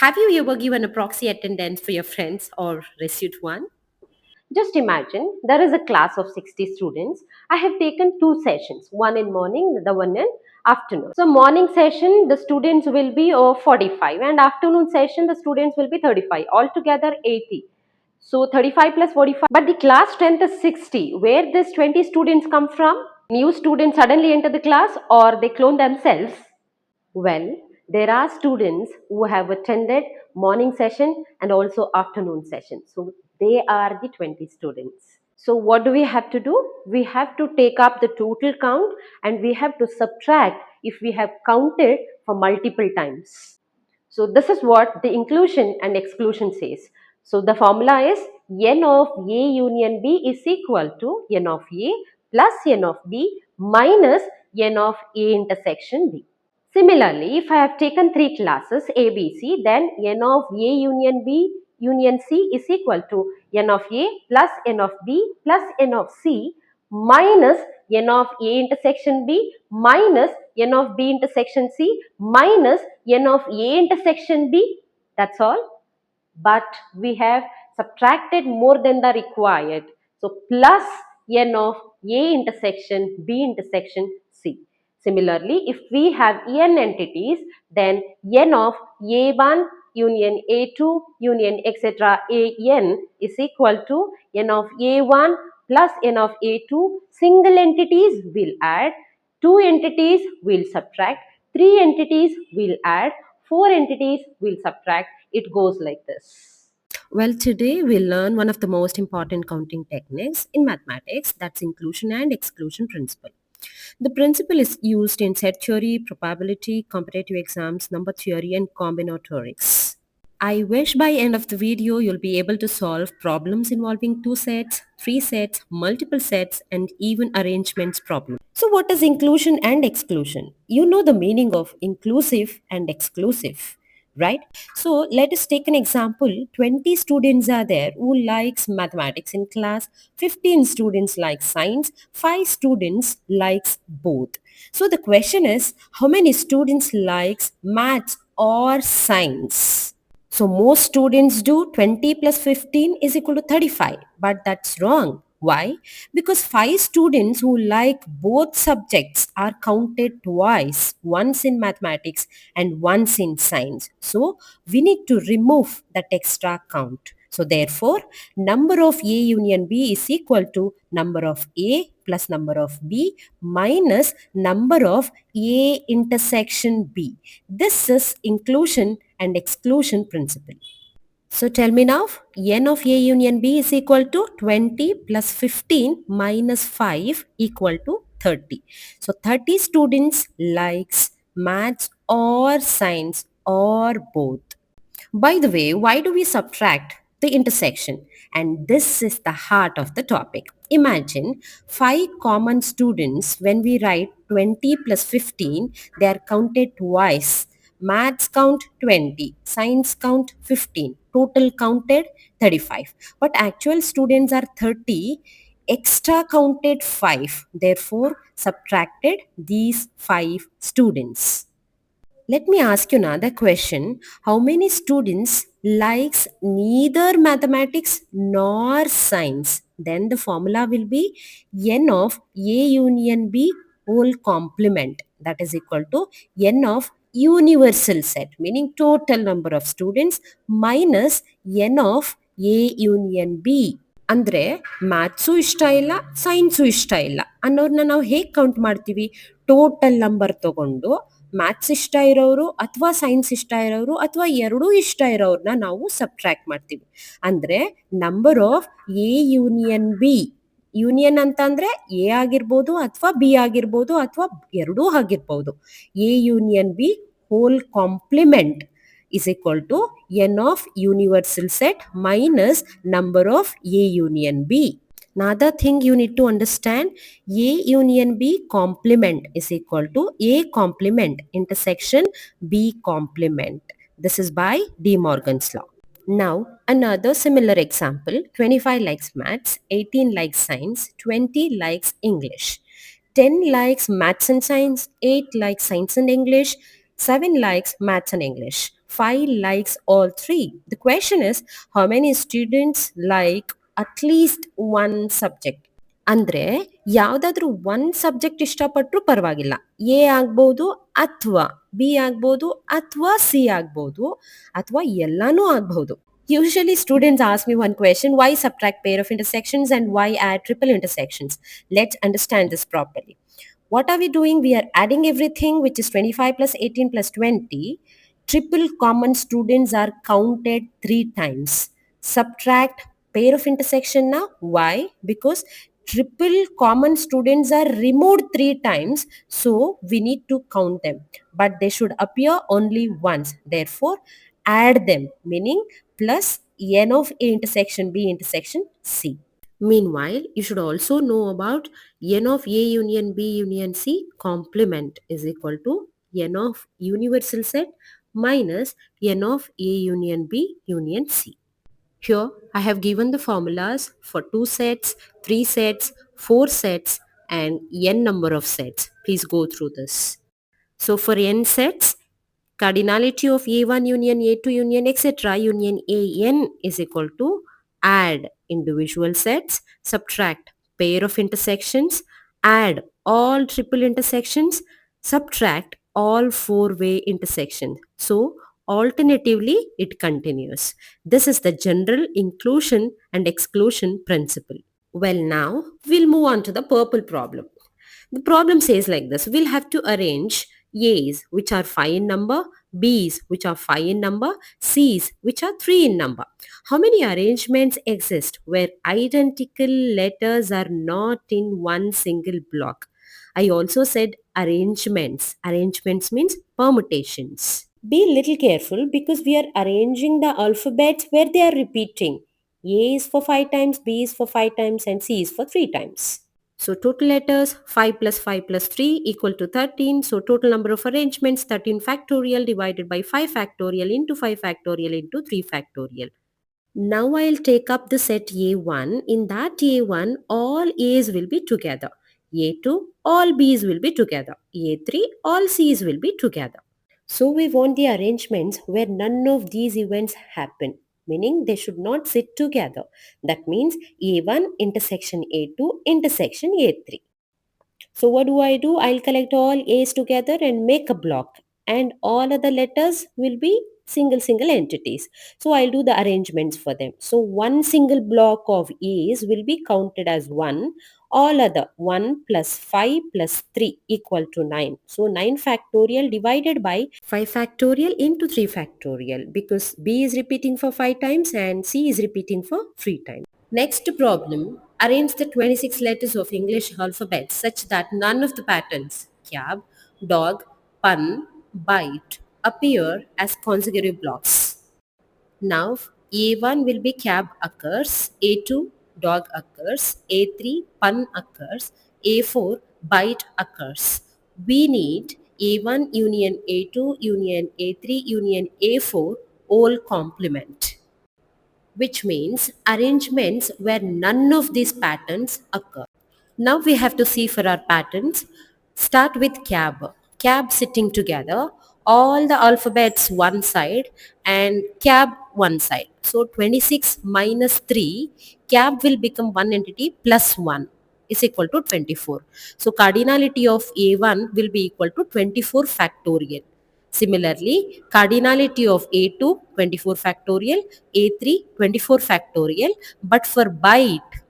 Have you ever given a proxy attendance for your friends or received one? Just imagine there is a class of 60 students. I have taken two sessions, one in morning, the one in afternoon. So morning session the students will be 45 and afternoon session the students will be 35. Altogether 80. So 35 plus 45. But the class strength is 60. Where this 20 students come from? New students suddenly enter the class or they clone themselves? Well, there are students who have attended morning session and also afternoon session. So they are the 20 students. So what do we have to do? We have to take up the total count and we have to subtract if we have counted for multiple times. So this is what the inclusion and exclusion says. So the formula is n of A union B is equal to n of A plus n of B minus n of A intersection B. Similarly, if I have taken three classes A, B, C, then n of A union B union C is equal to n of A plus n of B plus n of C minus n of A intersection B minus n of B intersection C minus n of A intersection B. That's all. But we have subtracted more than the required. So plus n of A intersection B intersection C. Similarly, if we have n entities, then n of A1 union A2 union etc. an is equal to n of A1 plus n of A2. Single entities will add, two entities will subtract, three entities will add, four entities will subtract. It goes like this. Well, today we'll learn one of the most important counting techniques in mathematics, that's inclusion and exclusion principle. The principle is used in set theory, probability, competitive exams, number theory, and combinatorics. I wish by end of the video you'll be able to solve problems involving two sets, three sets, multiple sets, and even arrangements problem. So what is inclusion and exclusion? You know the meaning of inclusive and exclusive, right? So let us take an example. 20 students are there who likes mathematics in class, 15 students like science, 5 students likes both. So the question is, how many students likes maths or science? So most students do 20 plus 15 is equal to 35, but that's wrong. Why? Because 5 students who like both subjects are counted twice, once in mathematics and once in science. So we need to remove that extra count. So therefore, number of A union B is equal to number of A plus number of B minus number of A intersection B. This is inclusion and exclusion principle. So tell me now, n of A union B is equal to 20 plus 15 minus 5 equal to 30. So 30 students likes maths or science or both. By the way, why do we subtract the intersection? And this is the heart of the topic. Imagine 5 common students. When we write 20 plus 15, they are counted twice. Maths count 20, science count 15, total counted 35. But actual students are 30, extra counted 5. Therefore, subtracted these 5 students. Let me ask you another question. How many students likes neither mathematics nor science? Then the formula will be n of A union B whole complement. That is equal to n of universal set, meaning total number of students minus n of A union B. ಅಂದರೆ maths ಇಷ್ಟ ಇಲ್ಲ science ಇಷ್ಟ ಇಲ್ಲ ಅನ್ನೋರನ್ನ ನಾವು ಹೇಗೆ count ಮಾಡ್ತೀವಿ? Total number ತಗೊಂಡು maths ಇಷ್ಟ ಇರೋರು ಅಥವಾ ಸೈನ್ಸ್ ಇಷ್ಟ ಇರೋರು ಅಥವಾ ಎರಡೂ ಇಷ್ಟ ಇರೋರನ್ನ ನಾವು ಸಬ್ಟ್ರಾಕ್ಟ್ ಮಾಡ್ತೀವಿ. ಅಂದರೆ number of A union B, union ಅಂತ ಅಂದ್ರೆ ಎ ಆಗಿರ್ಬೋದು ಅಥವಾ ಬಿ ಆಗಿರ್ಬೋದು ಅಥವಾ ಎರಡೂ ಆಗಿರ್ಬೋದು. A union B whole complement is equal to n of universal set minus number of A union B. Another thing you need to understand, A union B complement is equal to A complement intersection B complement. This is by De Morgan's law. Now another similar example, 25 likes maths, 18 likes science, 20 likes English. 10 likes maths and science, 8 likes science and English, 7 likes maths and English. 5 likes all 3. The question is, how many students like at least one subject? ಅಂದ್ರೆ ಯಾವುದಾದ್ರೂ ಒಂದು subject ಇಷ್ಟಪಟ್ಟರು ಪರವಾಗಿಲ್ಲ. A ಆಗ್ಬೋದು ಅಥವಾ B ಆಗ್ಬೋದು ಅಥವಾ C ಆಗ್ಬೋದು ಅಥವಾ ಎಲ್ಲಾನು ಆಗ್ಬಹುದು. Usually students ask me one question, why subtract pair of intersections and why add triple intersections? Let's understand this properly. What are we doing? We are adding everything, which is 25 plus 18 plus 20. Triple common students are counted 3 times. Subtract pair of intersection now. Why? Because triple common students are removed 3 times, so we need to count them, but they should appear only once. Therefore, add them, meaning plus n of a intersection b intersection c. Meanwhile, you should also know about n of a union b union c complement is equal to n of universal set minus n of a union b union c. Here, I have given the formulas for 2 sets, 3 sets, 4 sets and n number of sets. Please go through this. So for n sets, cardinality of A1 union A2 union etc. union AN is equal to add individual sets, subtract pair of intersections, add all triple intersections, subtract all four-way intersections. So alternatively it continues. This is the general inclusion and exclusion principle. Well, now we'll move on to the purple problem. The problem says like this. We'll have to arrange A's which are 5 in number, B's which are 5 in number, C's which are 3 in number. How many arrangements exist where identical letters are not in one single block? I also said arrangements. Arrangements means permutations. Be little careful because we are arranging the alphabets where they are repeating. A is for 5 times, B is for 5 times and C is for 3 times. So total letters 5 plus 5 plus 3 equal to 13. So total number of arrangements 13 factorial divided by 5 factorial into 5 factorial into 3 factorial. Now I'll take up the set A1. In that A1, all A's will be together. A2, all B's will be together. A3, all C's will be together. So we want the arrangements where none of these events happen, meaning they should not sit together. That means A1 intersection A2 intersection A3. So what do? I'll collect all A's together and make a block, and all other letters will be single entities. So I'll do the arrangements for them. So one single block of A's will be counted as 1. All other 1 plus 5 plus 3 equal to 9. So 9 factorial divided by 5 factorial into 3 factorial, because B is repeating for 5 times and C is repeating for 3 times. Next problem, arrange the 26 letters of English alphabet such that none of the patterns cab, dog, pun, bite appear as consecutive blocks. Now A1 will be cab occurs, A2 dog occurs, A3 pun occurs, A4 bite occurs. We need A1 union A2 union A3 union A4 all complement, which means arrangements where none of these patterns occur. Now we have to see for our patterns. Start with cab. Cab sitting together, all the alphabets one side and cab one side. So 26 minus 3, cab will become one entity plus 1 is equal to 24. So cardinality of A1 will be equal to 24 factorial. Similarly, cardinality of A2 24 factorial, A3 24 factorial, but for byte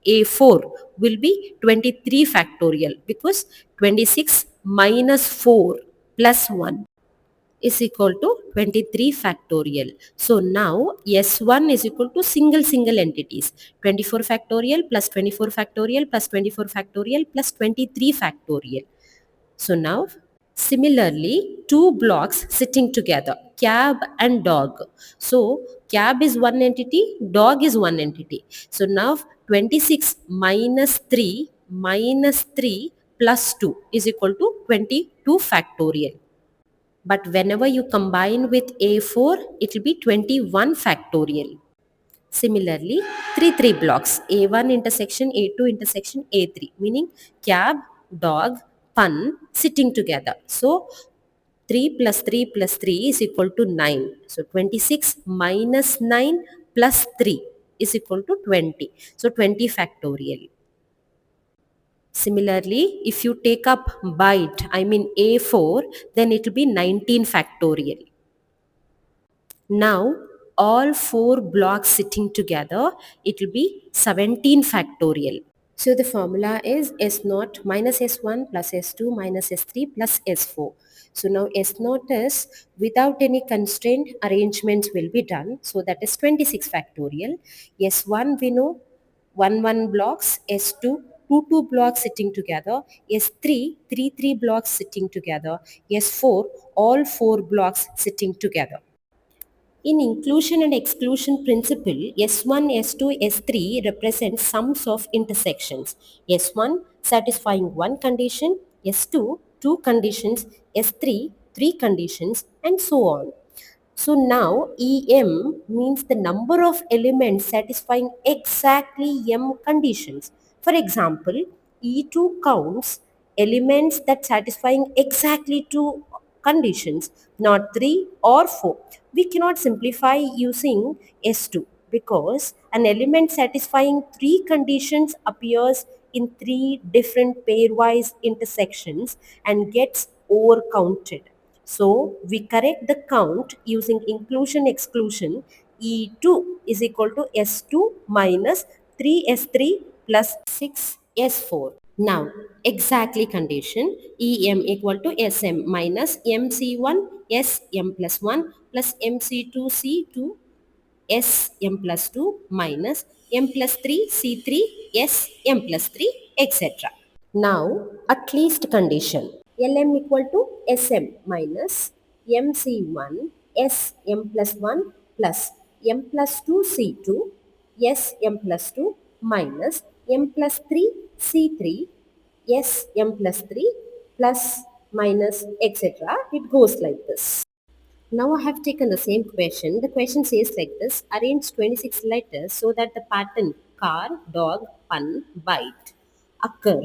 A4 will be 23 factorial, because 26 minus 4 plus 1 is equal to 23 factorial. So now S1 is equal to single entities, 24 factorial plus 24 factorial plus 24 factorial plus 23 factorial. So now similarly, two blocks sitting together, cab and dog. So cab is one entity, dog is one entity. So now 26 minus 3 plus 2 is equal to 22 factorial. But whenever you combine with A4, it will be 21 factorial. Similarly, 3 blocks, A1 intersection A2 intersection A3, meaning cab, dog, pun sitting together. So 3 plus 3 plus 3 is equal to 9. So 26 minus 9 plus 3 is equal to 20. So 20 factorial. Similarly, if you take up byte, I mean A4, then it will be 19 factorial. Now, all four blocks sitting together, it will be 17 factorial. So the formula is S naught minus S1 plus S2 minus S3 plus S4. So now S naught is without any constraint arrangements will be done. So that is 26 factorial. S1 we know 1 blocks, S2 2 blocks sitting together, S3 3 blocks sitting together, S4 all 4 blocks sitting together. In inclusion and exclusion principle, S1, S2, S3 represent sums of intersections. S1 satisfying one condition, S2 two conditions, S3 three conditions, and so on. So now EM means the number of elements satisfying exactly M conditions. For example, E2 counts elements that satisfying exactly two conditions, not 3 or 4. We cannot simplify using S2 because an element satisfying three conditions appears in three different pairwise intersections and gets overcounted. So we correct the count using inclusion exclusion. E2 is equal to S2 minus 3S3 plus 6S4. Now exactly condition EM equal to SM minus MC1 SM plus 1 plus MC2 C2 SM plus 2 minus M plus 3 C3 SM plus 3 etc. Now, at least condition. Lm equal to Sm minus Mc1 Sm plus 1 plus M plus 2 C2 Sm plus 2 minus M plus 3 C3 Sm plus 3 plus minus etc. It goes like this. Now I have taken the same question. The question says like this: arrange 26 letters so that the pattern car, dog, pun, bite occur.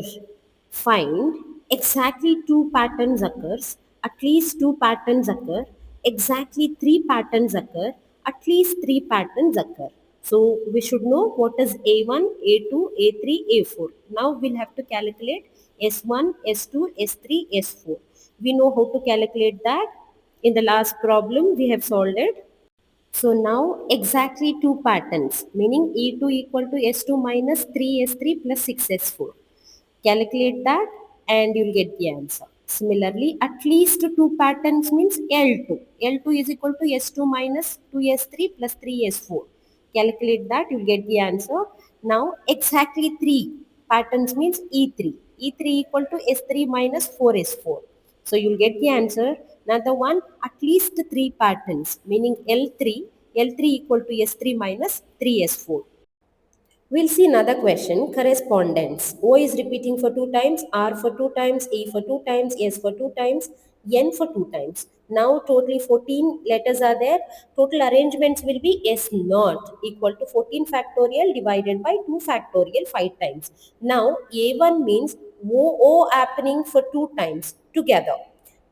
Find exactly two patterns occurs, at least two patterns occur, exactly three patterns occur, at least three patterns occur. So we should know what is A1, A2, A3, A4. Now we'll have to calculate S1, S2, S3, S4. We know how to calculate that. In the last problem, we have solved it. So now exactly two patterns, meaning E2 equal to S2 minus 3S3 plus 6S4. Calculate that and you'll get the answer. Similarly, at least two patterns means L2. L2 is equal to S2 minus 2S3 plus 3S4. Calculate that, you'll get the answer. Now, exactly three patterns means E3. E3 equal to S3 minus 4S4. So, you'll get the answer. Another one, at least three patterns, meaning L3. L3 equal to S3 minus 3S4. We'll see another question, correspondence. O is repeating for two times, R for two times, E for two times, S for two times, N for two times. Now totally 14 letters are there. Total arrangements will be S naught equal to 14 factorial divided by 2 factorial 5 times. Now A1 means O happening for two times together.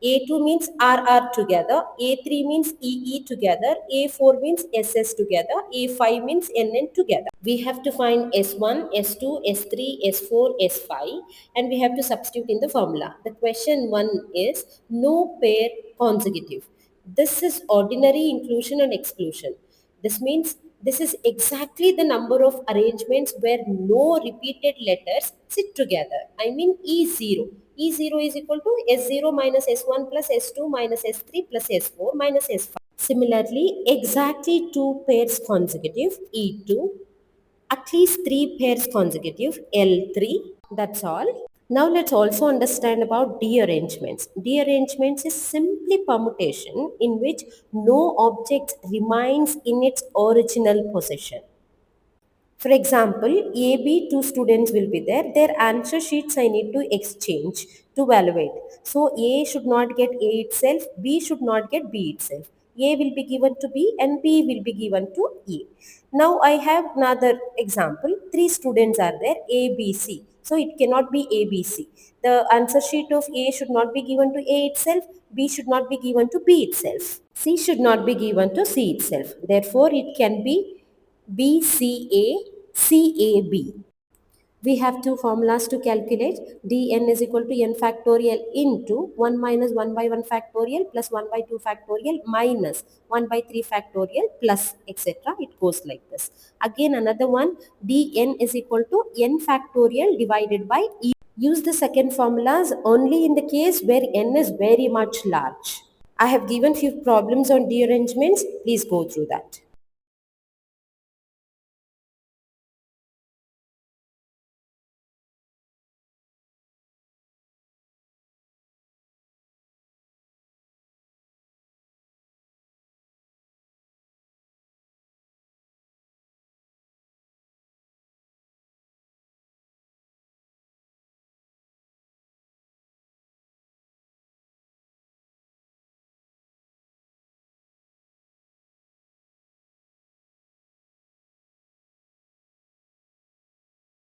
A2 means RR together, A3 means EE together, A4 means SS together, A5 means NN together. We have to find S1, S2, S3, S4, S5 and we have to substitute in the formula. The question 1 is no pair consecutive. This is ordinary inclusion and exclusion. This means this is exactly the number of arrangements where no repeated letters sit together. I mean E0. E0 is equal to S0 minus S1 plus S2 minus S3 plus S4 minus S5. Similarly, exactly two pairs consecutive E2, at least three pairs consecutive L3. That's all. Now let's also understand about dearrangements. Dearrangements is simply permutation in which no object remains in its original position. For example, A, B, two students will be there. Their answer sheets I need to exchange to evaluate. So A should not get A itself, B should not get B itself. A will be given to B and B will be given to A. Now I have another example. Three students are there, A, B, C. So it cannot be A, B, C. The answer sheet of A should not be given to A itself, B should not be given to B itself. C should not be given to C itself. Therefore, it can be BCA, CAB. We have two formulas to calculate. Dn is equal to n factorial into 1 minus 1 by 1 factorial plus 1 by 2 factorial minus 1 by 3 factorial plus etc. It goes like this. Again another one, dn is equal to n factorial divided by e. Use the second formulas only in the case where n is very much large. I have given few problems on dearrangements. Please go through that.